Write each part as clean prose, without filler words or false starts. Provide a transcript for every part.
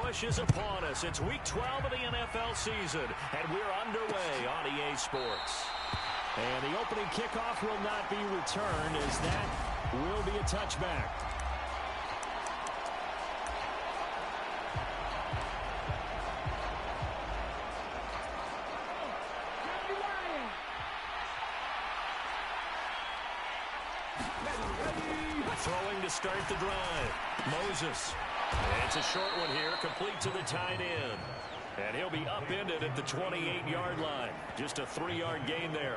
push is upon us. It's Week 12 of the NFL season, and we're underway on EA Sports. And the opening kickoff will not be returned, as that will be a touchback. Throwing to start the drive. Moses. It's a short one here, complete to the tight end. And he'll be upended at the 28-yard line. Just a 3-yard gain there.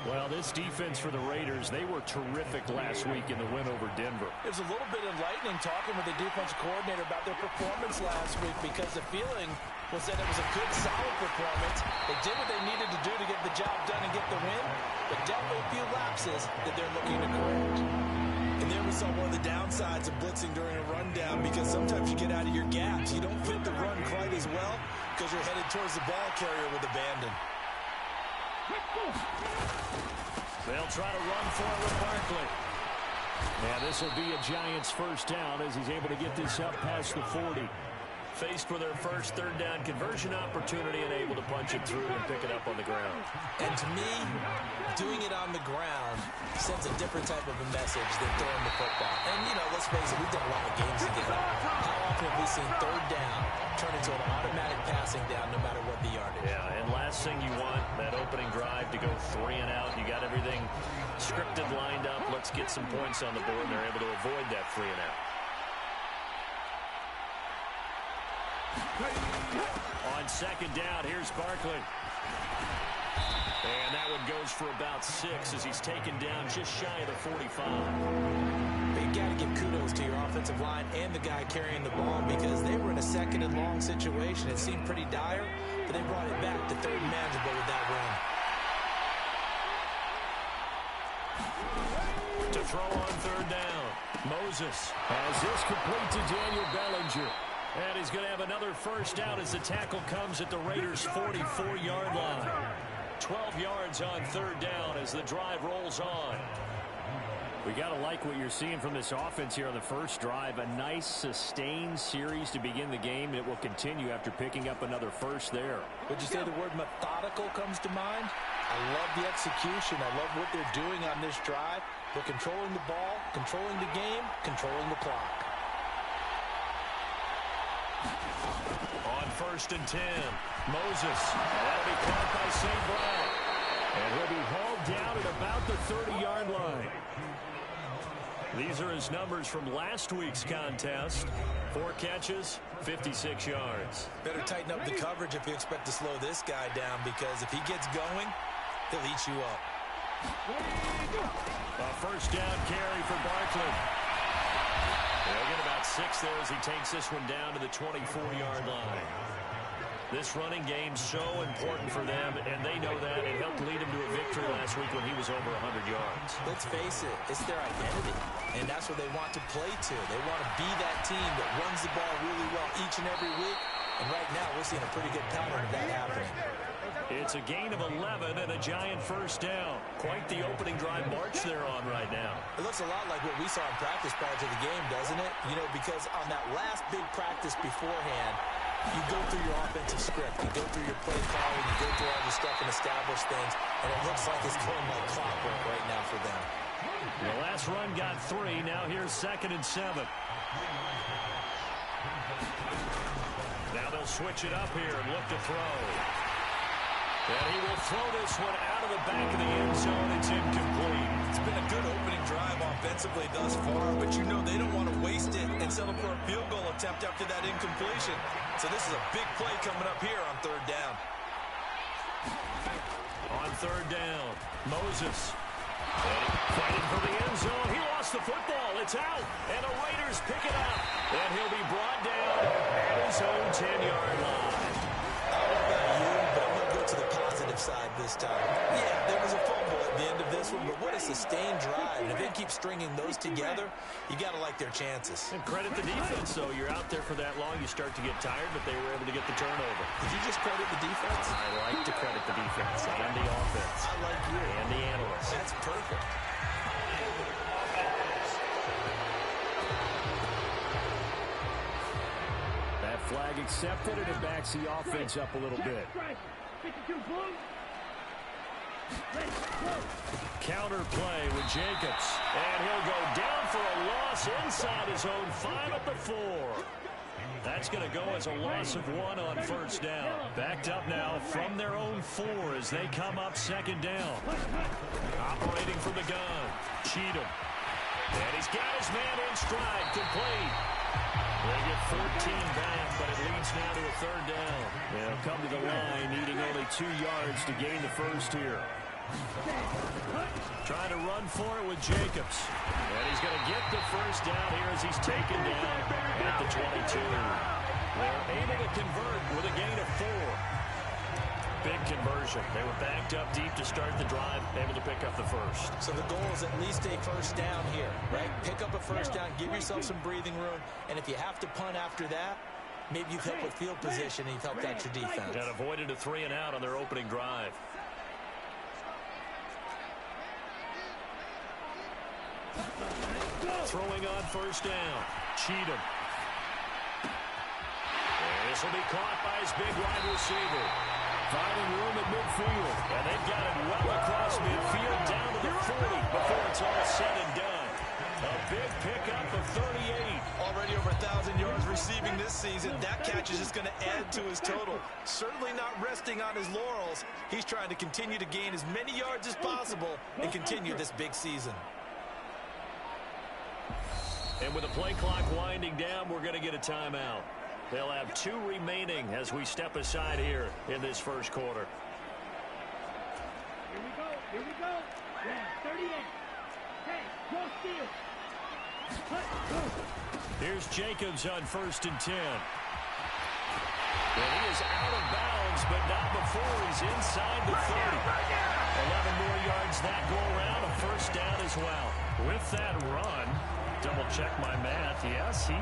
Well, this defense for the Raiders, they were terrific last week in the win over Denver. It was a little bit enlightening talking with the defensive coordinator about their performance last week, because the feeling was that it was a good, solid performance. They did what they needed to do to get the job done and get the win, but definitely a few lapses that they're looking to correct. And there we saw one of the downsides of blitzing during a rundown, because sometimes you get out of your gaps. You don't fit the run quite as well because you're headed towards the ball carrier with abandon. They'll try to run for it with Barkley. Yeah, this will be a Giants first down as he's able to get this up past the 40. Faced with their first third down conversion opportunity and able to punch it through and pick it up on the ground. And to me, doing it on the ground sends a different type of a message than throwing the football. And, you know, let's face it, we've done a lot of games together. How often have we seen third down turn into an automatic passing down no matter what the yardage? Yeah, and last thing you want, that opening drive to go 3 and out. You got everything scripted, lined up. Let's get some points on the board, and they're able to avoid that 3 and out. On second down, here's Barkley. And that one goes for about 6 as he's taken down just shy of the 45. But you got to give kudos to your offensive line and the guy carrying the ball, because they were in a second and long situation. It seemed pretty dire, but they brought it back to third and manageable with that run. To throw on third down, Moses has this complete to Daniel Bellinger. And he's going to have another first down as the tackle comes at the Raiders' 44-yard line. 12 yards on third down as the drive rolls on. We got to like what you're seeing from this offense here on the first drive. A nice, sustained series to begin the game. It will continue after picking up another first there. Would you say the word methodical comes to mind? I love the execution. I love what they're doing on this drive. They're controlling the ball, controlling the game, controlling the clock. On first and 10, Moses. That'll be caught by St. Brown. And he'll be hauled down at about the 30-yard line. These are his numbers from last week's contest. 4 catches, 56 yards. Better tighten up the coverage if you expect to slow this guy down, because if he gets going, he'll eat you up. A first down carry for Barkley. They'll get about 6 there as he takes this one down to the 24-yard line. This running game's so important for them, and they know that. It helped lead him to a victory last week when he was over 100 yards. Let's face it, it's their identity, and that's what they want to play to. They want to be that team that runs the ball really well each and every week, and right now we're seeing a pretty good pattern of that happening. It's a gain of 11 and a Giant first down. Quite the opening drive march they're on right now. It looks a lot like what we saw in practice prior to the game, doesn't it? You know, because on that last big practice beforehand, you go through your offensive script, you go through your play calling, you go through all the stuff and establish things, and it looks like it's going like clockwork right now for them. The last run got 3. Now here's 2nd and 7. Now they'll switch it up here and look to throw. And he will throw this one out of the back of the end zone. It's incomplete. It's been a good opening drive offensively thus far, but you know they don't want to waste it and settle for a field goal attempt after that incompletion. So this is a big play coming up here on third down. On third down, Moses. Fighting for the end zone. He lost the football. It's out. And the Raiders pick it up. And he'll be brought down at his own 10-yard line. I don't know about you, but I'm going to go to the positive side this time. Yeah, there was a fumble at the end of this one, but what a sustained drive. And if they keep stringing those together, you got to like their chances. And credit the defense, though. You're out there for that long, you start to get tired, but they were able to get the turnover. Did you just credit the defense? I like to credit the defense and the offense. I like you. And the analysts. That's perfect. flag accepted, and it backs the offense up a little bit. Counter play with Jacobs. And he'll go down for a loss inside his own 5 at the 4. That's going to go as a loss of 1 on first down. Backed up now from their own 4 as they come up second down. Operating from the gun, Cheatham. And he's got his man in stride, complete. They get 14 back, but it leads now to a third down. They'll come to the line, needing only 2 yards to gain the first here. Trying to run for it with Jacobs. And he's going to get the first down here as he's taken down at the 22. They're able to convert with a gain of 4. Big conversion. They were backed up deep to start the drive, able to pick up the first. So the goal is at least a first down here, right? Pick up a first down, give yourself some breathing room, and if you have to punt after that, maybe you've helped with field position and you've helped out your defense. And avoided a 3-and-out on their opening drive. Throwing on first down, Cheatham. This will be caught by his big wide receiver. Finding room at midfield. And they've got it well across midfield down to the 40 before it's all said and done. A big pickup of 38. Already over 1,000 yards receiving this season. That catch is just going to add to his total. Certainly not resting on his laurels. He's trying to continue to gain as many yards as possible and continue this big season. And with the play clock winding down, we're going to get a timeout. They'll have 2 remaining as we step aside here in this first quarter. Here we go. Here we go. Yeah, 38. Hey, go steal. Here's Jacobs on 1st and 10. And he is out of bounds, but not before he's inside the 30. 11 more yards that go around, a first down as well. With that run, double check my math. Yes, he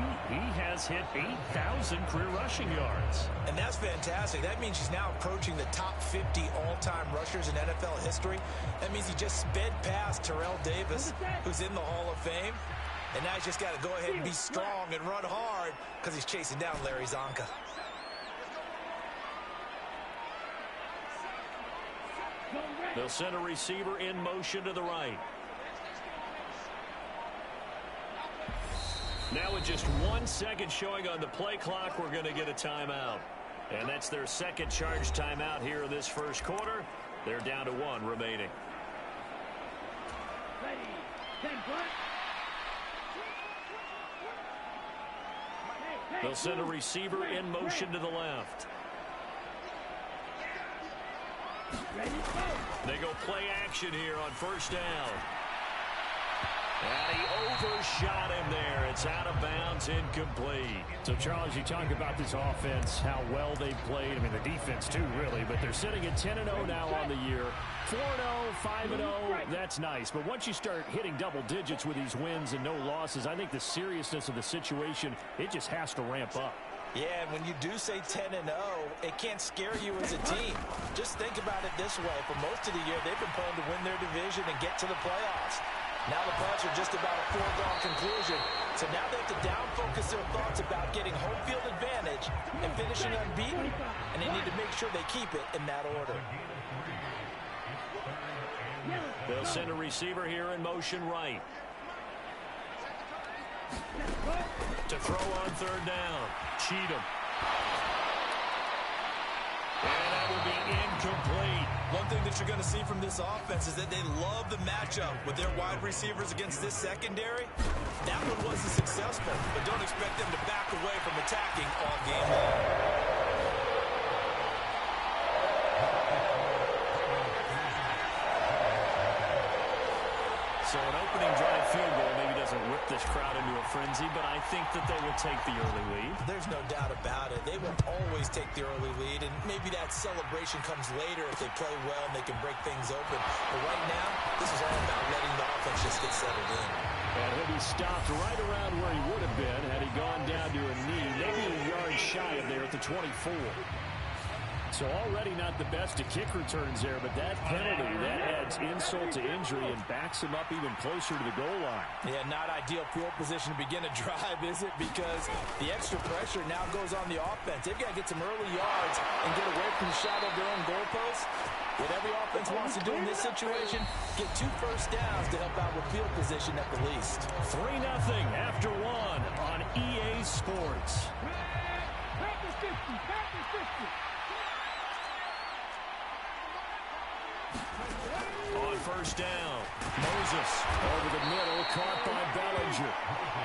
has hit 8,000 career rushing yards. And that's fantastic. That means he's now approaching the top 50 all-time rushers in NFL history. That means he just sped past Terrell Davis, who's in the Hall of Fame. And now he's just got to go ahead and be strong and run hard because he's chasing down Larry Zonka. They'll send a receiver in motion to the right. Now with just 1 second showing on the play clock, we're going to get a timeout. And that's their second charge timeout here in this first quarter. They're down to 1 remaining. They'll send a receiver in motion to the left. They go play action here on first down. And he overshot him there. It's out of bounds, incomplete. So, Charles, you talk about this offense, how well they've played. I mean, the defense, too, really. But they're sitting at 10-0 now on the year. 4-0, 5-0, that's nice. But once you start hitting double digits with these wins and no losses, I think the seriousness of the situation, it just has to ramp up. Yeah, and when you do say 10-0, it can't scare you as a team. Just think about it this way. For most of the year, they've been playing to win their division and get to the playoffs. Now the Bucs are just about a foregone conclusion. So now they have to down-focus their thoughts about getting home field advantage and finishing unbeaten, and they need to make sure they keep it in that order. They'll send a receiver here in motion right. To throw on third down, Cheatham. And that will be incomplete. One thing that you're going to see from this offense is that they love the matchup with their wide receivers against this secondary. That one wasn't successful, but don't expect them to back away from attacking all game long. So an opening drive field goal maybe doesn't whip this crowd into a frenzy, but I think that they will take the early lead. There's no doubt about it. They will always take the early lead, and maybe that celebration comes later if they play well and they can break things open. But right now, this is all about letting the offense just get settled in. And he'll be stopped right around where he would have been had he gone down to a knee, maybe a yard shy of there at the 24. So already not the best at kick returns there, but that penalty, that adds insult to injury and backs him up even closer to the goal line. Yeah, not ideal field position to begin a drive, is it? Because the extra pressure now goes on the offense. They've got to get some early yards and get away from the shadow of their own goalposts. What every offense wants to do in this situation, get 2 first downs to help out with field position at the least. 3-0 after 1 on EA Sports. Packers 50, Packers 50. On first down, Moses over the middle, caught by Bellinger.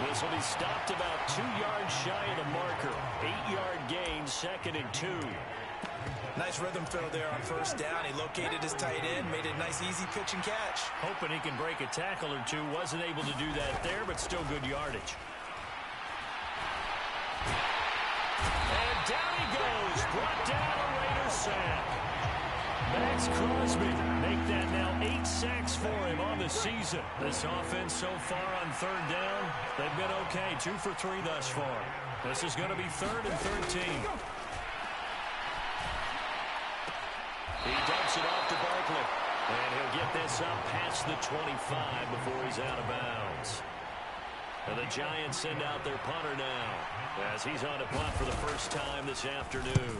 This will be stopped about 2 yards shy of the marker. 8-yard gain, 2nd and 2. Nice rhythm fill there on first down. He located his tight end, made a nice easy pitch and catch. Hoping he can break a tackle or two. Wasn't able to do that there, but still good yardage. And down he goes. Brought down a Raiders sack. Max Crosby make that now 8 sacks for him on the season. This offense so far on 3rd down, they've been okay. 2 for 3 thus far. This is going to be 3rd and 13. He dumps it off to Barkley. And he'll get this up past the 25 before he's out of bounds. And the Giants send out their punter now as he's on a punt for the first time this afternoon.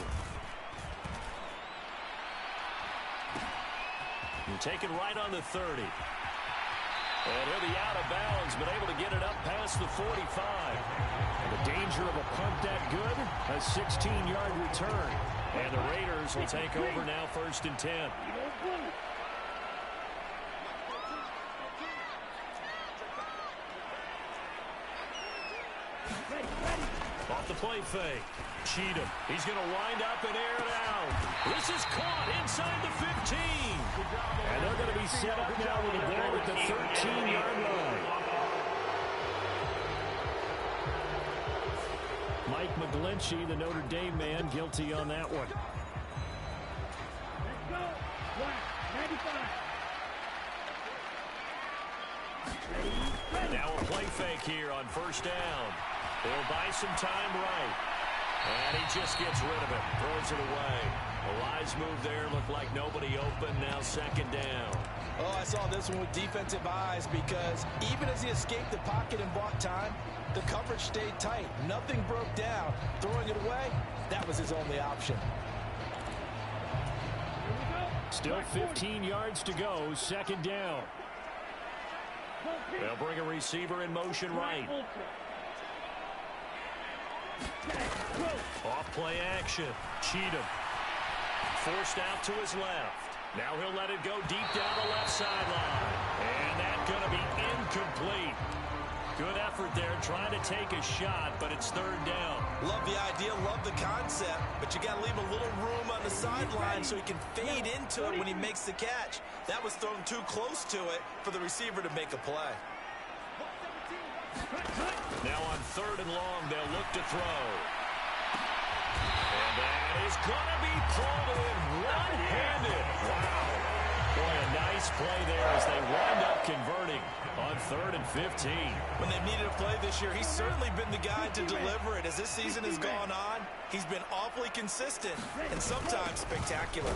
And taken right on the 30. And he'll be out of bounds, but able to get it up past the 45. And the danger of a punt that good, a 16-yard return. And the Raiders will take over now 1st and 10. Off the play fake. Cheatham. He's going to wind up and air it out. This is caught inside the 15. And they're going to be set up now with the ball at the 13-yard line. Mike McGlinchey, the Notre Dame man, guilty on that one. Let's go. Black, 95. Now a play fake here on first down. They'll buy some time right. And he just gets rid of it. Throws it away. A wise move there. Looked like nobody open. Now 2nd down. Oh, I saw this one with defensive eyes because even as he escaped the pocket and bought time, the coverage stayed tight. Nothing broke down. Throwing it away, that was his only option. Still 15 yards to go. 2nd down. They'll bring a receiver in motion right. Off play action. Cheatham. Forced out to his left. Now he'll let it go deep down the left sideline. And that's going to be incomplete. Good effort there trying to take a shot, but it's 3rd down. Love the idea, love the concept, but you got to leave a little room on the sideline so he can fade into it when he makes the catch. That was thrown too close to it for the receiver to make a play. Now on 3rd and long, they'll look to throw. And that is going to be pulled in one-handed. Wow. Boy, a nice play there as they wind up converting on 3rd and 15. When they've needed a play this year, he's certainly been the guy to deliver it. As this season has gone on, he's been awfully consistent and sometimes spectacular.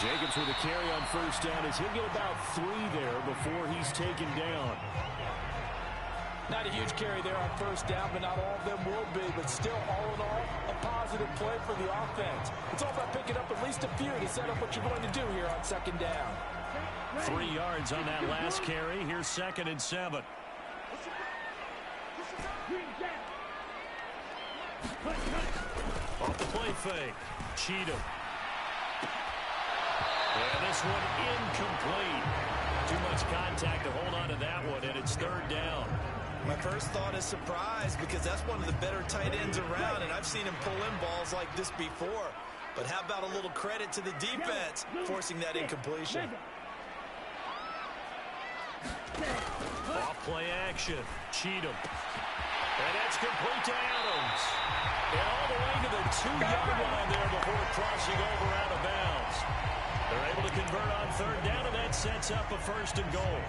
Jacobs with a carry on first down as he'll get about 3 there before he's taken down. Not a huge carry there on first down, but not all of them will be. But still, all in all, a positive play for the offense. It's all about picking up at least a few to set up what you're going to do here on 2nd down. 3 yards on that last carry. Here's 2nd and 7. Off the play fake. Cheatham. And this one incomplete. Too much contact to hold on to that one, and it's 3rd down. My first thought is surprise because that's one of the better tight ends around, and I've seen him pull in balls like this before. But how about a little credit to the defense forcing that incompletion? Off Play action. Cheatham. And that's complete to Adams. And all the way to the 2-yard line there before crossing over out of bounds. They're able to convert on third down, and that sets up a 1st and goal.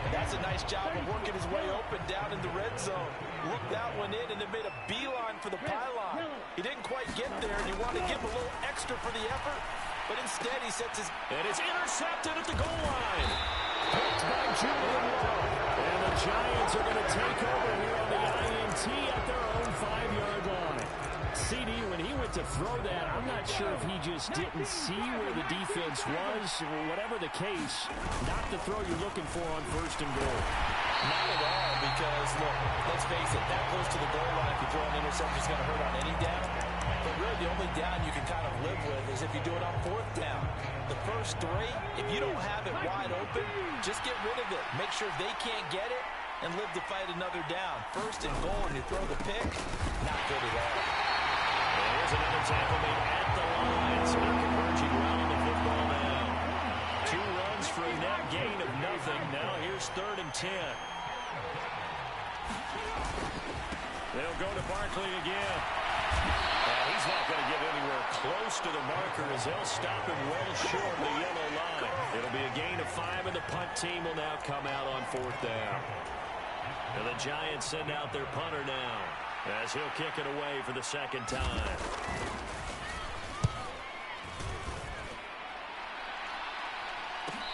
And that's a nice job of working his way open down in the red zone. Looked that one in and then made a beeline for the pylon. He didn't quite get there, and you want to give him a little extra for the effort, but instead he sets his... And it's intercepted at the goal line. Picked by Julian Love. And the Giants are going to take over here on the INT at their own 5-yard line. CD, when he went to throw that, I'm not sure if he just didn't see where the defense was, or whatever the case, not the throw you're looking for on 1st and goal. Not at all, because, look, let's face it, that close to the goal line, if you throw an interception, it's going to hurt on any down. But really, the only down you can kind of live with is if you do it on 4th down. The first 3, if you don't have it wide open, just get rid of it. Make sure they can't get it and live to fight another down. 1st and goal, and you throw the pick, not good at all. And here's another tackle made at the line. So they're converging around on the football now. 2 runs for a net gain of nothing. Now here's 3rd and 10. They'll go to Barkley again. And he's not going to get anywhere close to the marker as they'll stop him well short of the yellow line. It'll be a gain of 5, and the punt team will now come out on 4th down. And the Giants send out their punter now, as he'll kick it away for the 2nd time.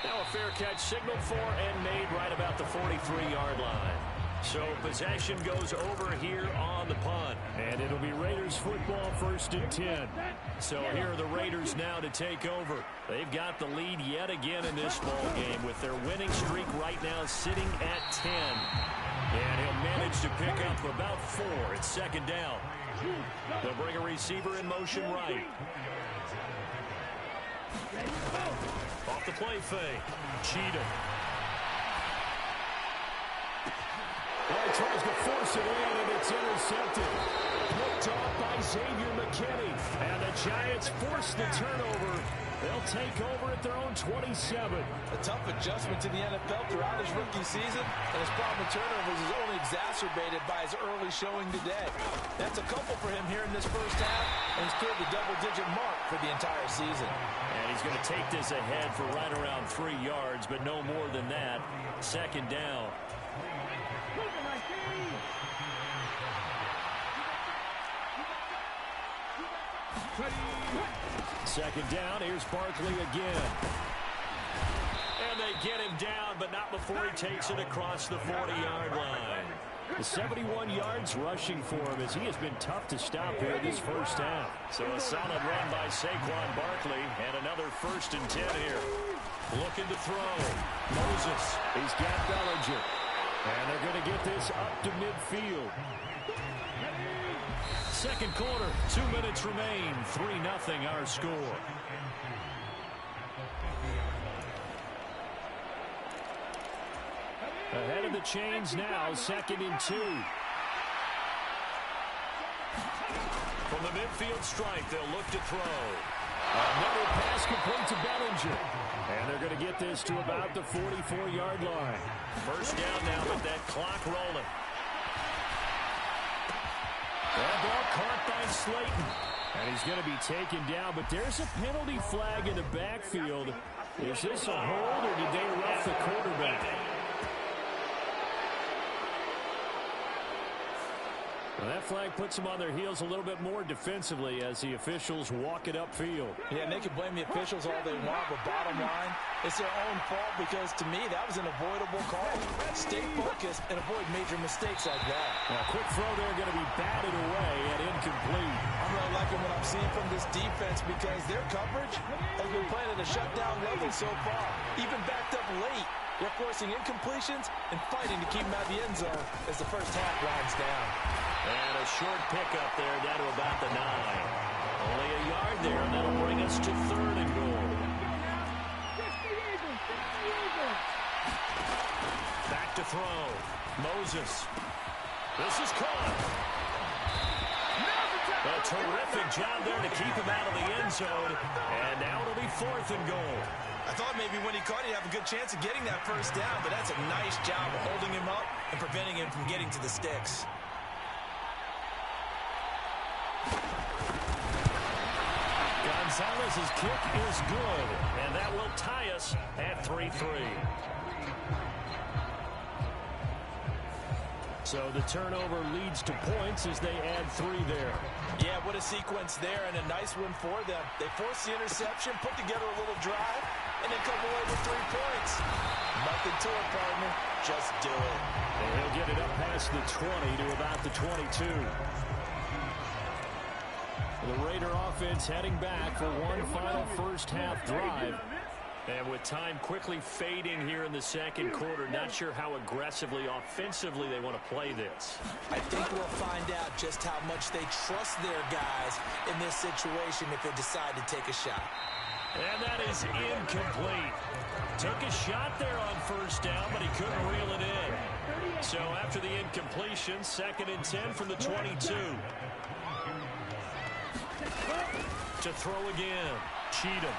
Now a fair catch signaled for and made right about the 43-yard line. So possession goes over here on the punt. And it'll be Raiders football, 1st and 10. So here are the Raiders now to take over. They've got the lead yet again in this ball game with their winning streak right now sitting at 10. And he'll manage to pick up about 4 at 2nd down. They'll bring a receiver in motion right. Off the play fake. Cheatham. Well, he tries to force it in, and it's intercepted. Picked off by Xavier McKinney. And the Giants force the turnover. They'll take over at their own 27. A tough adjustment to the NFL throughout his rookie season, and his problem with turnovers is only exacerbated by his early showing today. That's a couple for him here in this 1st half, and he's cleared the double-digit mark for the entire season. And he's going to take this ahead for right around 3 yards, but no more than that. 2nd down. 2nd down, here's Barkley again. And they get him down, but not before he takes it across the 40-yard line. The 71 yards rushing for him as he has been tough to stop here this 1st half. So a solid run by Saquon Barkley, and another 1st and 10 here. Looking to throw. Moses. He's got Bellinger. And they're going to get this up to midfield. 2nd quarter, 2 minutes remain. 3-0 our score. Ahead of the chains now, 2nd and 2. From the midfield strike, they'll look to throw. Another pass complete to Bellinger. And they're going to get this to about the 44-yard line. 1st down now with that clock rolling. That ball caught by Slayton. And he's going to be taken down, but there's a penalty flag in the backfield. Is this a hold, or did they rough the quarterback? Well, that flag puts them on their heels a little bit more defensively as the officials walk it upfield. Yeah, and they can blame the officials all they want, but bottom line, it's their own fault because, to me, that was an avoidable call. Stay focused and avoid major mistakes like that. Now, a quick throw there going to be batted away and incomplete. I'm really liking what I'm seeing from this defense because their coverage has been playing at a shutdown level so far. Even backed up late, they're forcing incompletions and fighting to keep them out of the end zone as the 1st half winds down. And a short pickup there down to about the 9. Only a yard there, and that'll bring us to 3rd and goal. Back to throw. Moses. This is caught. A terrific job there to keep him out of the end zone. And now it'll be 4th and goal. I thought maybe when he caught it, he'd have a good chance of getting that first down, but that's a nice job of holding him up and preventing him from getting to the sticks. Gonzalez's kick is good, and that will tie us at 3-3. So the turnover leads to points as they add 3 there. Yeah, what a sequence there, and a nice one for them. They force the interception, put together a little drive, and then come away with 3 points. Nothing to it, partner. Just do it. And he'll get it up past the 20 to about the 22. The Raider offense heading back for one final first-half drive. And with time quickly fading here in the second quarter, not sure how aggressively, offensively they want to play this. I think we'll find out just how much they trust their guys in this situation if they decide to take a shot. And that is incomplete. Took a shot there on first down, but he couldn't reel it in. So after the incompletion, 2nd and 10 from the 22. To throw again, Cheatham.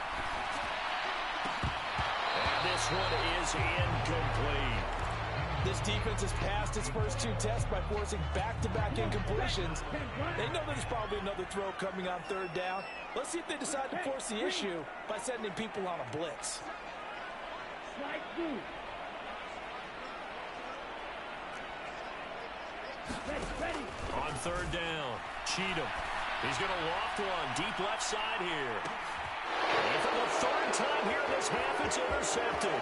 And this one is incomplete. This defense has passed its first 2 tests by forcing back-to-back incompletions. They know there's probably another throw coming on 3rd down. Let's see if they decide to force the issue by sending people on a blitz. On 3rd down, Cheatham. He's going to loft one deep left side here. And for the 3rd time here in this half, it's intercepted.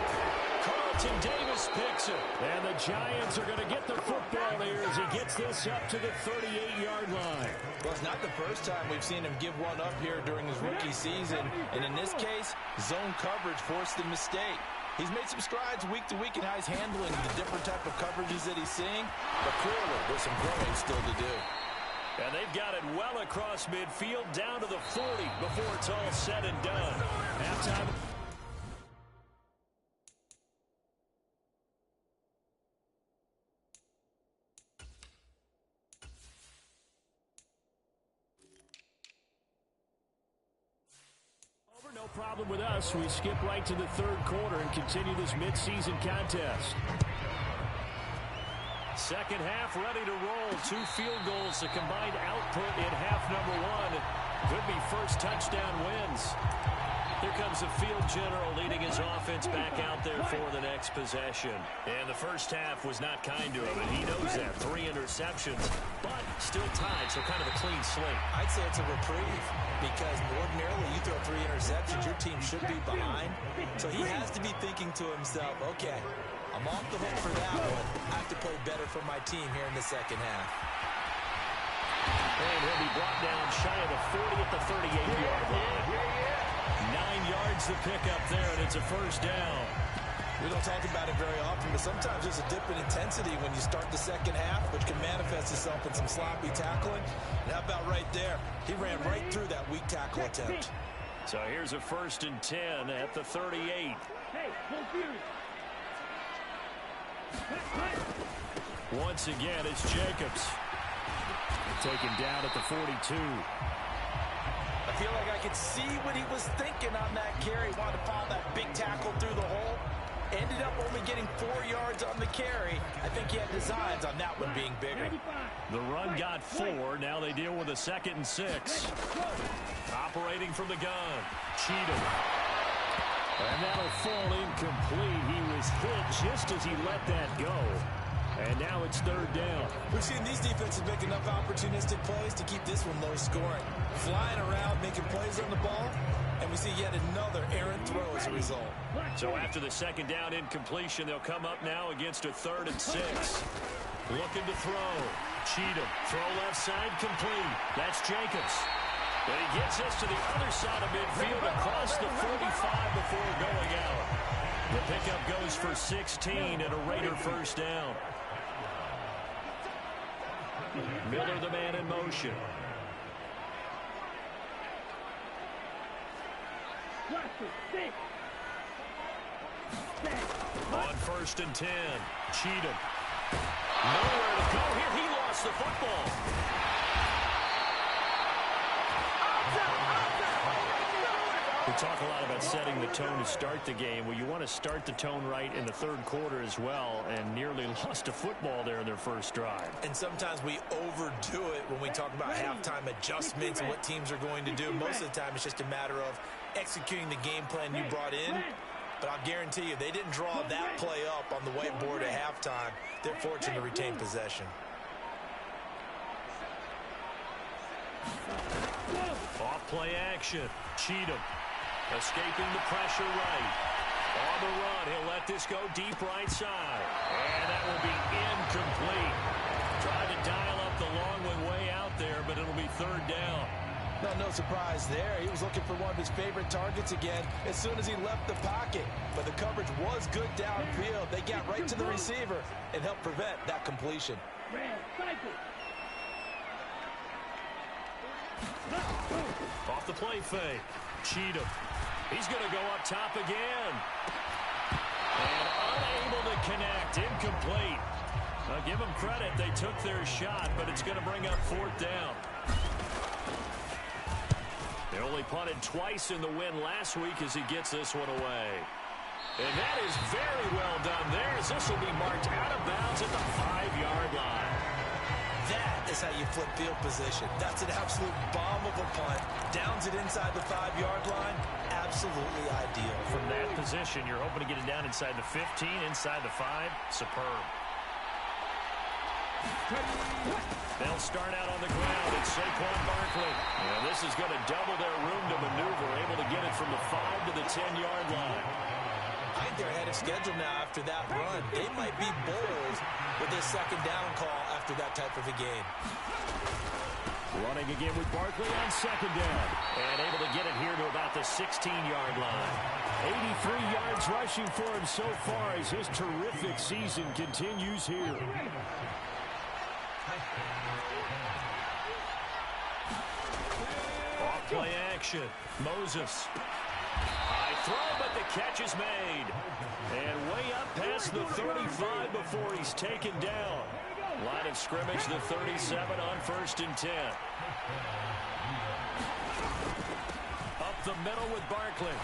Carlton Davis picks it. And the Giants are going to get the football here as he gets this up to the 38-yard line. Well, it's not the first time we've seen him give one up here during his rookie season. And in this case, zone coverage forced the mistake. He's made some strides week to week in how he's handling the different type of coverages that he's seeing. But clearly, there's some growing still to do. And they've got it well across midfield down to the 40 before it's all said and done. Halftime. No problem with us. We skip right to the 3rd quarter and continue this midseason contest. Second half ready to roll. 2 field goals, the combined output in half number 1. Could be first touchdown wins. Here comes the field general leading his offense back out there for the next possession. And the first half was not kind to him, and he knows that. 3 interceptions, but still tied, so kind of a clean slate. I'd say it's a reprieve because ordinarily you throw 3 interceptions, your team should be behind. So he has to be thinking to himself, okay, I'm off the hook for that one. I have to play better for my team here in the second half. And he'll be brought down shy of the 40 at the 38-yard line. 9 yards to pick up there, and it's a first down. We don't talk about it very often, but sometimes there's a dip in intensity when you start the second half, which can manifest itself in some sloppy tackling. And how about right there? He ran right through that weak tackle attempt. So here's a 1st and 10 at the 38. Once again, it's Jacobs. Taken down at the 42. I feel like I could see what he was thinking on that carry. Wanted to follow that big tackle through the hole. Ended up only getting 4 yards on the carry. I think he had designs on that one being bigger. The run got 4. Now they deal with a 2nd and 6. Operating from the gun, Cheatham. And that'll fall incomplete. He was hit just as he let that go. And now it's 3rd down. We've seen these defenses make enough opportunistic plays to keep this one low scoring. Flying around, making plays on the ball, and we see yet another errant throw as a result. So after the 2nd down incompletion, they'll come up now against a 3rd and 6. Looking to throw. Cheatham, throw left side, complete. That's Jacobs. But he gets us to the other side of midfield across the 45 before going out. The pickup goes for 16 and a Raider first down. Miller, the man in motion. On 1st and 10, Cheatham. Nowhere to go here. He lost the football. The talk a lot about setting the tone to start the game. Well, you want to start the tone right in the third quarter as well, and nearly lost a football there in their first drive. And sometimes we overdo it when we talk about halftime adjustments and what teams are going to do. Most of the time, it's just a matter of executing the game plan you brought in. But I'll guarantee you, they didn't draw that play up on the whiteboard at halftime. They're fortunate to retain possession. Off play action. Cheatham escaping the pressure right. On the run, he'll let this go deep right side. And that will be incomplete. Tried to dial up the long one way out there, but it'll be third down. No surprise there. He was looking for one of his favorite targets again as soon as he left the pocket. But the coverage was good downfield. They got right to the receiver and helped prevent that completion. Off the play fake. Cheatham. He's going to go up top again. And unable to connect. Incomplete. I'll give them credit. They took their shot, but it's going to bring up fourth down. They only punted twice in the win last week as he gets this one away. And that is very well done there, as this will be marked out of bounds at the 5-yard line. That is how you flip field position. That's an absolute bomb of a punt. Downs it inside the 5-yard line. Absolutely ideal. From that position, you're hoping to get it down inside the 15, inside the 5. Superb. They'll start out on the ground. It's Saquon Barkley. And this is going to double their room to maneuver, able to get it from the 5 to the 10-yard line. I think they're ahead of schedule now after that run. They might be bold with this second down call after that type of a game. Running again with Barkley on second down. And able to get it here to about the 16-yard line. 83 yards rushing for him so far as his terrific season continues here. Off play action. Moses. High throw, but the catch is made. And way up past the 35 before he's taken down. Line of scrimmage, the 37 on 1st and 10. Up the middle with Barkley.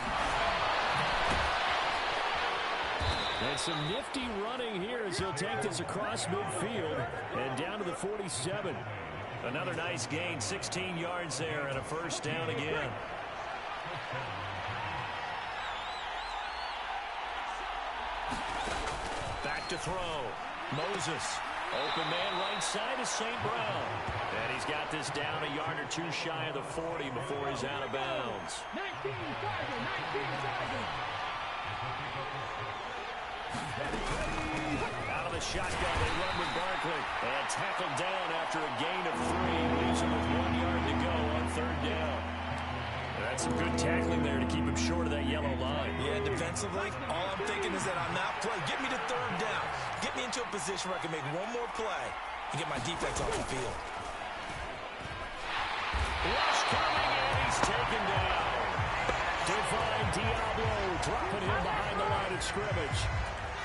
And some nifty running here as he'll take this across midfield and down to the 47. Another nice gain, 16 yards there and a first down again. Back to throw. Moses. Open man right side is St. Brown. And he's got this down a yard or two shy of the 40 before he's out of bounds. 19 Out of the shotgun, they run with Barkley. And tackled down after a gain of 3. Leaves him with 1 yard to go on third down. That's some good tackling there to keep him short of that yellow line. Yeah, defensively, all I'm thinking is that on that play, get me to third down. Get me into a position where I can make one more play and get my defense off the field. Rush coming, and he's taken down. Divine Diablo dropping him behind the line of scrimmage.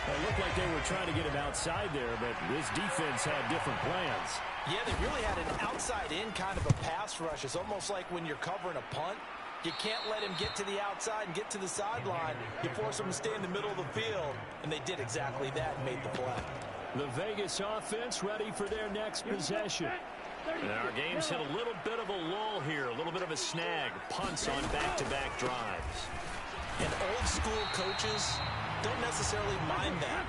It looked like they were trying to get him outside there, but this defense had different plans. Yeah, they really had an outside-in kind of a pass rush. It's almost like when you're covering a punt. You can't let him get to the outside and get to the sideline. You force him to stay in the middle of the field, and they did exactly that and made the play. The Vegas offense ready for their next possession. And our game's hit a little bit of a lull here, a little bit of a snag. Punts on back-to-back drives. And old-school coaches don't necessarily mind that.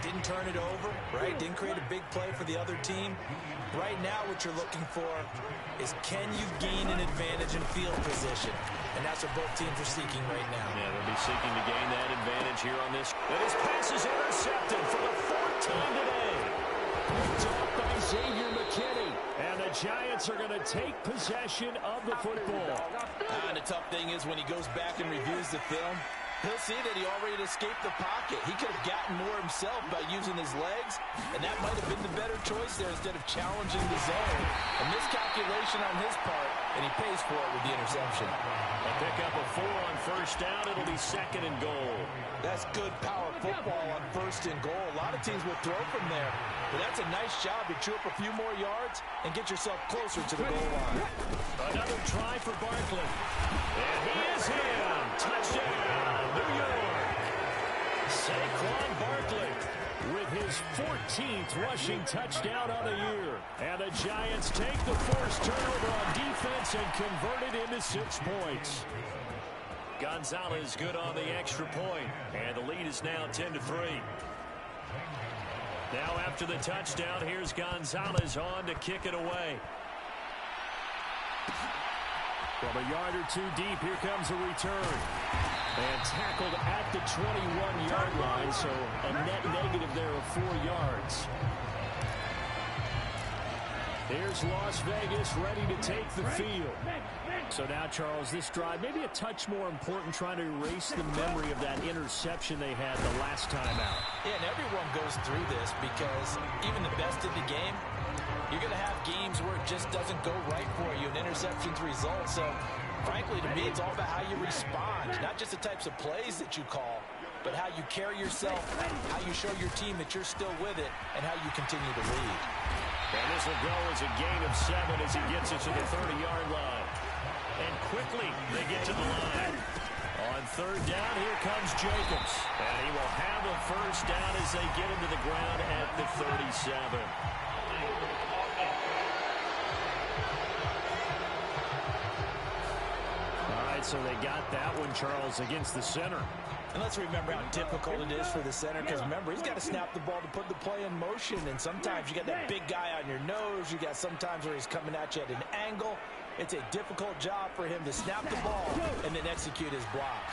Didn't turn it over, right? Didn't create a big play for the other team. Right now, what you're looking for is can you gain an advantage in field position? And that's what both teams are seeking right now. Yeah, they'll be seeking to gain that advantage here on this. And his pass is intercepted for the 4th time today. Picked off by Xavier McKinney. And the Giants are going to take possession of the football. And the tough thing is when he goes back and reviews the film, He'll see that he already escaped the pocket. He could have gotten more himself by using his legs, and that might have been the better choice there instead of challenging the zone. A miscalculation on his part, and he pays for it with the interception. A pickup of 4 on first down. It'll be 2nd and goal. That's good power football on 1st and goal. A lot of teams will throw from there, but that's a nice job to chew up a few more yards and get yourself closer to the goal line. Another try for Barkley. And he is in. Touchdown, New York. Saquon Barkley with his 14th rushing touchdown on the year. And the Giants take the forced turnover on defense and convert it into 6 points. Gonzalez good on the extra point, and the lead is now 10-3. Now after the touchdown, here's Gonzalez on to kick it away. From a yard or 2 deep, here comes a return. And tackled at the 21-yard line, so a net negative there of 4 yards. Here's Las Vegas ready to take the field. So now, Charles, this drive maybe a touch more important, trying to erase the memory of that interception they had the last time out. Yeah, and everyone goes through this because even the best in the game, you're going to have games where it just doesn't go right for you, and interceptions result. So, frankly, to me, it's all about how you respond, not just the types of plays that you call, but how you carry yourself, how you show your team that you're still with it, and how you continue to lead. And this will go as a gain of 7 as he gets it to the 30-yard line. And quickly, they get to the line. On 3rd down, here comes Jacobs. And he will have a first down as they get him to the ground at the 37. All right, so they got that one, Charles, against the center. And let's remember how difficult it is for the center, because remember, he's got to snap the ball to put the play in motion, and sometimes you got that big guy on your nose. You got sometimes where he's coming at you at an angle. It's a difficult job for him to snap the ball and then execute his block.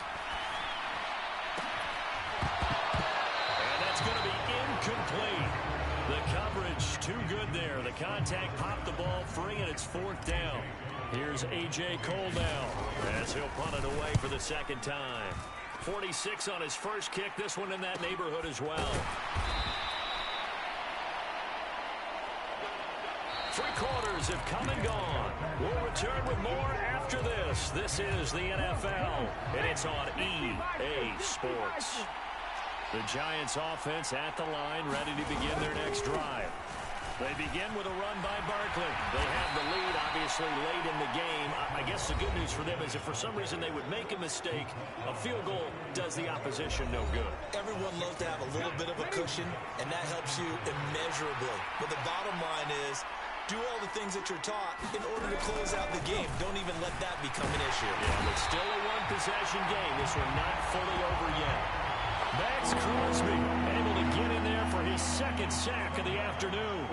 And that's going to be incomplete. The coverage too good there. The contact popped the ball free, and it's 4th down. Here's A.J. Cole now as he'll punt it away for the 2nd time. 46 on his first kick. This one in that neighborhood as well. 3 quarters have come and gone. We'll return with more after this. This is the NFL, and it's on EA Sports. The Giants offense at the line, ready to begin their next drive. They begin with a run by Barkley. They have the lead, obviously, late in the game. I guess the good news for them is if for some reason they would make a mistake, a field goal does the opposition no good. Everyone loves to have a little bit of a cushion, and that helps you immeasurably. But the bottom line is, do all the things that you're taught in order to close out the game. Don't even let that become an issue. Yeah, but still a one-possession game. This one not fully over yet. Max Crosby able to get in there for his 2nd sack of the afternoon.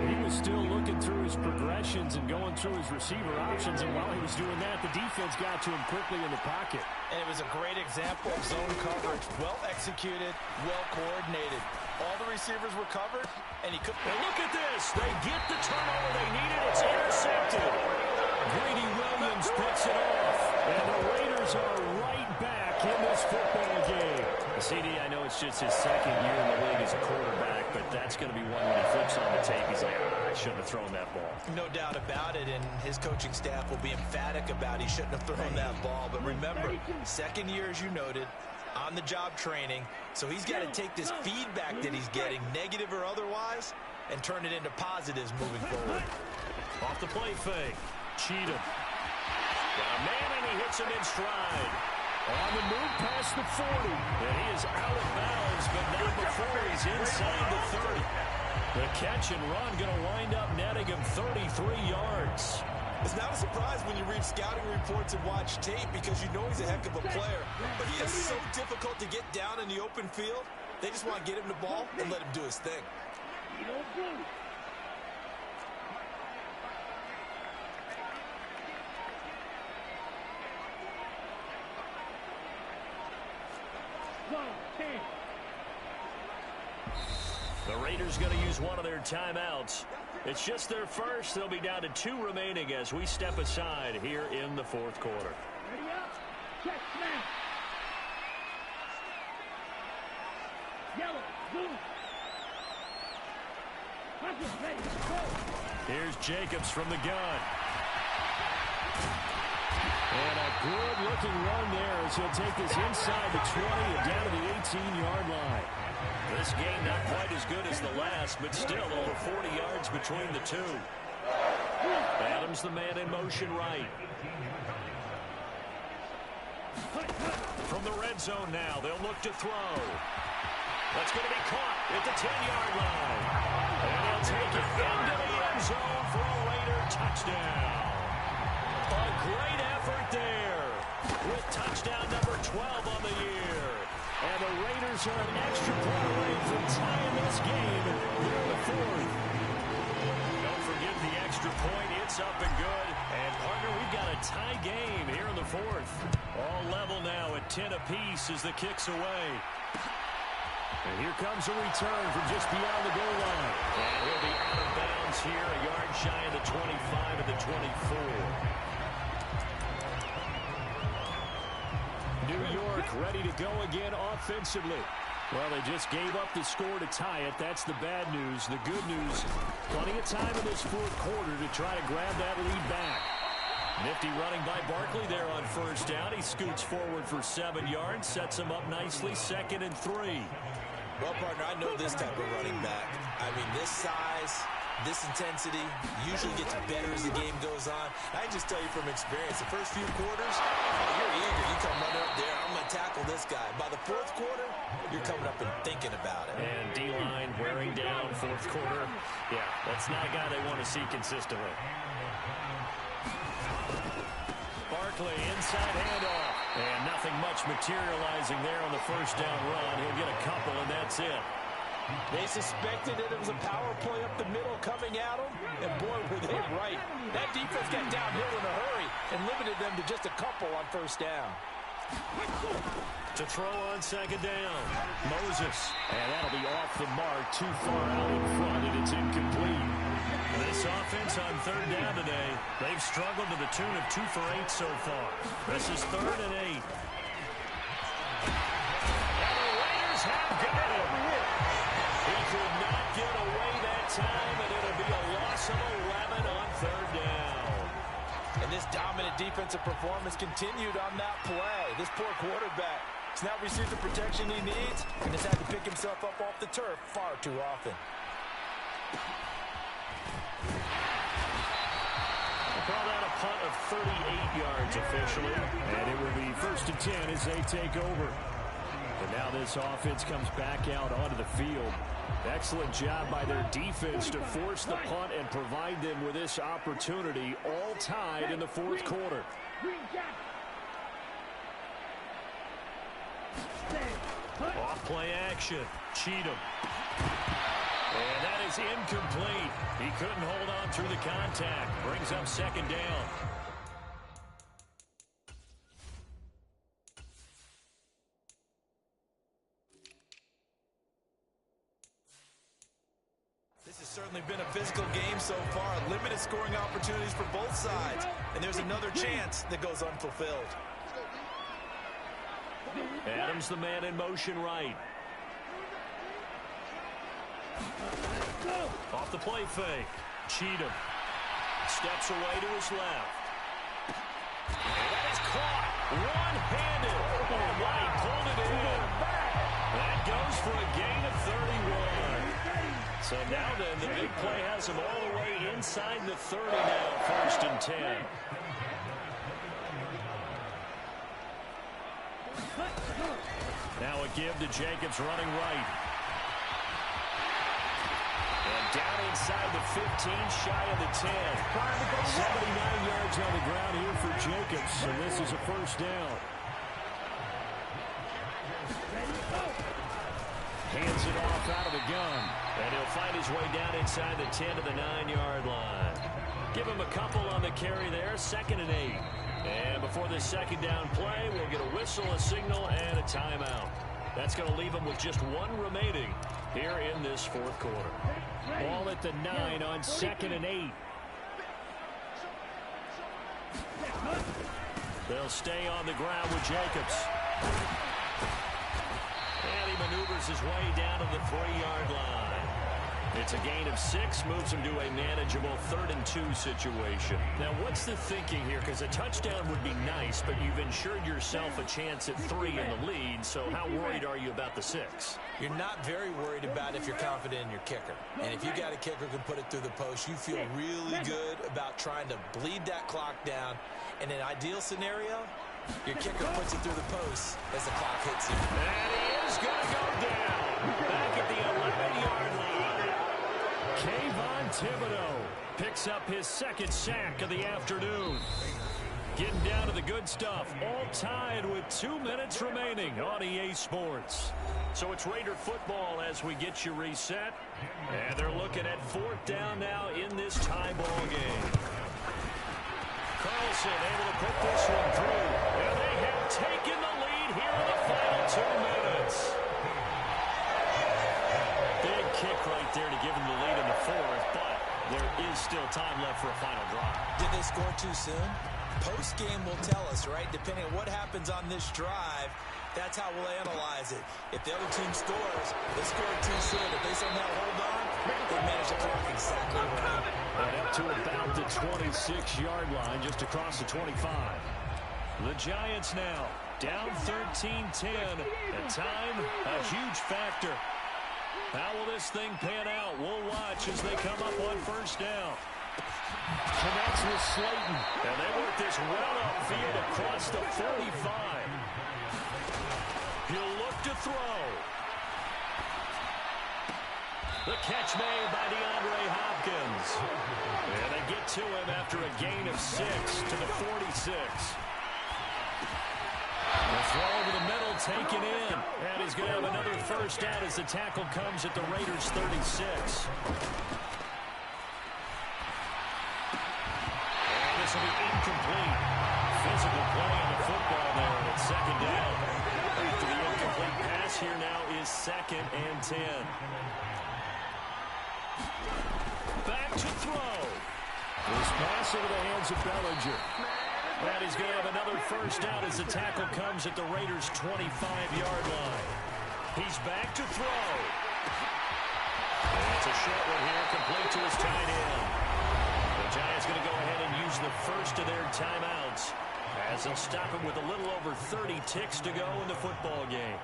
He was still looking through his progressions and going through his receiver options, and while he was doing that, the defense got to him quickly in the pocket. And it was a great example of zone coverage. Well executed, well coordinated. All the receivers were covered, and he could... And look at this. They get the turnover they needed. It's intercepted. Greedy Williams puts it off. And the Raiders are right back in this football game. CD, I know it's just his 2nd year in the league as a quarterback, but that's going to be one when he flips on the tape. He's like, I shouldn't have thrown that ball. No doubt about it, and his coaching staff will be emphatic about he shouldn't have thrown that ball. But remember, 2nd year, as you noted, on-the-job training. So he's got to take this feedback that he's getting, negative or otherwise, and turn it into positives moving forward. Off the play fake. Cheatham. Got a man, and he hits him in stride. On the move past the 40. And he is out of bounds, but not before he's inside the 30. The catch and run going to wind up netting him 33 yards. It's not a surprise when you read scouting reports and watch tape because you know he's a heck of a player. But he is so difficult to get down in the open field. They just want to get him the ball and let him do his thing. The Raiders going to use one of their timeouts. It's just their first. They'll be down to 2 remaining as we step aside here in the 4th quarter. Ready up. Check, man. Here's Jacobs from the gun. And a good-looking run there as he'll take this inside the 20 and down to the 18-yard line. This game not quite as good as the last, but still over 40 yards between the two. Adams the man in motion right. From the red zone now, they'll look to throw. That's going to be caught at the 10-yard line. And he'll take it into the end zone for a Raider touchdown. A great effort there with touchdown number 12 on the year. And the Raiders are an extra point away from tying this game here in the fourth. Don't forget the extra point. It's up and good. And, partner, we've got a tie game here in the fourth. All level now at 10 apiece as the kick's away. And here comes a return from just beyond the goal line. And he'll be out of bounds here, a yard shy of the 25 of the 24. New York ready to go again offensively. Well, they just gave up the score to tie it. That's the bad news. The good news, plenty of time in this fourth quarter to try to grab that lead back. Nifty running by Barkley there on first down. He scoots forward for 7 yards, sets him up nicely, 2nd and 3. Well, partner, I know this type of running back. I mean, this size, this intensity usually gets better as the game goes on. I can just tell you from experience, the first few quarters, you're eager. You come running up there, I'm going to tackle this guy. By the fourth quarter, you're coming up and thinking about it. And D-line wearing down fourth quarter. Yeah, that's not a guy they want to see consistently. Barkley, inside handoff. And nothing much materializing there on the first down run. He'll get a couple, and that's it. They suspected that it was a power play up the middle coming at them, and boy, were they right. That defense got downhill in a hurry and limited them to just a couple on first down. To throw on second down, Moses. And that'll be off the mark, too far out in front, and it's incomplete. This offense on third down today, they've struggled to the tune of 2 for 8 so far. This is 3rd and 8. And the Raiders have got him. He could not get away that time, and it'll be a loss of 11 on third down. And this dominant defensive performance continued on that play. This poor quarterback has not received the protection he needs and has had to pick himself up off the turf far too often. Call that a punt of 38 yards officially. And it will be 1st and 10 as they take over. And now this offense comes back out onto the field. Excellent job by their defense to force the punt and provide them with this opportunity, all tied in the fourth quarter. Off play action. Cheatham. And that is incomplete. He couldn't hold on through the contact. Brings up second down. This has certainly been a physical game so far. Limited scoring opportunities for both sides. And there's another chance that goes unfulfilled. Adams the man in motion right. Off the play fake. Cheatham steps away to his left. And that is caught. One-handed. Oh, my, pulled it in. That goes for a gain of 31. So now then, the big play has him all the way inside the 30 now, 1st and 10. Now a give to Jacobs running right. And down inside the 15, shy of the 10. 79 yards on the ground here for Jacobs, and this is a first down. Hands it off out of the gun. And he'll find his way down inside the 10 to the 9-yard line. Give him a couple on the carry there, 2nd and 8. And before this second down play, we'll get a whistle, a signal, and a timeout. That's going to leave him with just one remaining here in this fourth quarter. Ball at the 9 on 2nd and 8. They'll stay on the ground with Jacobs. And he maneuvers his way down to the 3-yard line. It's a gain of 6, moves him to a manageable 3rd-and-2 situation. Now, what's the thinking here? Because a touchdown would be nice, but you've ensured yourself a chance at 3 in the lead, so how worried are you about the 6? You're not very worried about if you're confident in your kicker. And if you got a kicker who can put it through the post, you feel really good about trying to bleed that clock down. In an ideal scenario, your kicker puts it through the post as the clock hits you. And he is going to go down back at the 11-yard line. Kayvon Thibodeaux picks up his 2nd sack of the afternoon. Getting down to the good stuff, all tied with 2 minutes remaining on EA Sports. So it's Raider football as we get you reset. And they're looking at 4th down now in this tie ball game. Carlson able to put this one through. And they have taken the lead here in the final 2 minutes. Big kick right there to give them the lead in the 4th, but there is still time left for a final drive. Did they score too soon? Post-game will tell us, right? Depending on what happens on this drive, that's how we'll analyze it. If the other team scores, they scored too soon. If they somehow hold on, they manage the clock exactly right. And up to about the 26-yard line, just across the 25. The Giants now down 13-10. And time, a huge factor. How will this thing pan out? We'll watch as they come up on 1st down. Connects with Slayton. And they work this well upfield across the 45. He'll look to throw. The catch made by DeAndre Hopkins. And they get to him after a gain of 6 to the 46. The throw over the middle taken in. And he's going to have another 1st down as the tackle comes at the Raiders' 36. And this will be incomplete. Physical play on the football there, and it's 2nd down. After the incomplete pass, here now is 2nd and 10. Back to throw. This pass into the hands of Bellinger. And he's going to have another 1st down as the tackle comes at the Raiders' 25-yard line. He's back to throw. And it's a short one here, complete to his tight end. The Giants going to go ahead and use the first of their timeouts as they'll stop him with a little over 30 ticks to go in the football game.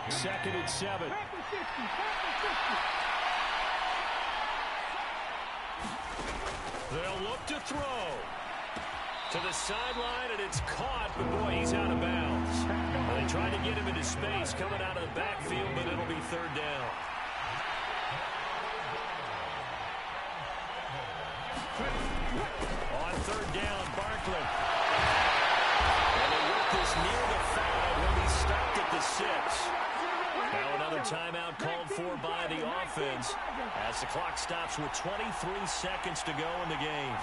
2nd and 7. They'll look to throw. To the sideline, and it's caught, but boy, he's out of bounds. Well, they tried to get him into space coming out of the backfield, but it'll be 3rd down. On 3rd down, Barkley. And they work this near the 5 when he stopped at the 6. Now another timeout called for by the offense as the clock stops with 23 seconds to go in the game.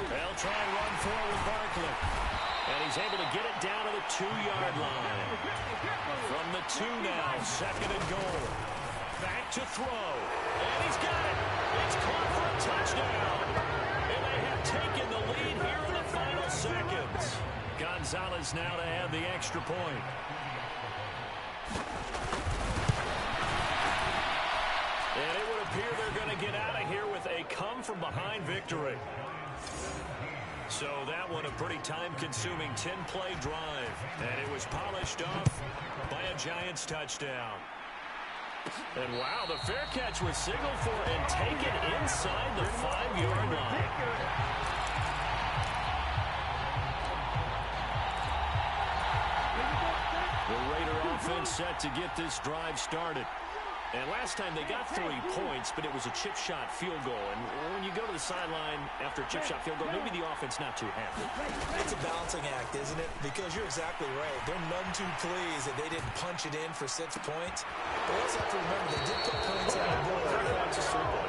They'll try and run forward with Barkley. And he's able to get it down to the 2-yard line. From the 2 now, 2nd and goal. Back to throw. And he's got it. It's caught for a touchdown. And they have taken the lead here in the final seconds. Gonzalez now to add the extra point. And it would appear they're going to get out of here with a come-from-behind victory. So that one a pretty time-consuming 10-play drive. And it was polished off by a Giants touchdown. And wow, the fair catch was signaled for and taken inside the 5-yard line. The Raider offense set to get this drive started. And last time they got 3 points, but it was a chip shot field goal. And when you go to the sideline after a chip shot field goal, maybe the offense not too happy. It's a balancing act, isn't it? Because you're exactly right. They're none too pleased that they didn't punch it in for 6 points. But also have to remember they did put points on the board.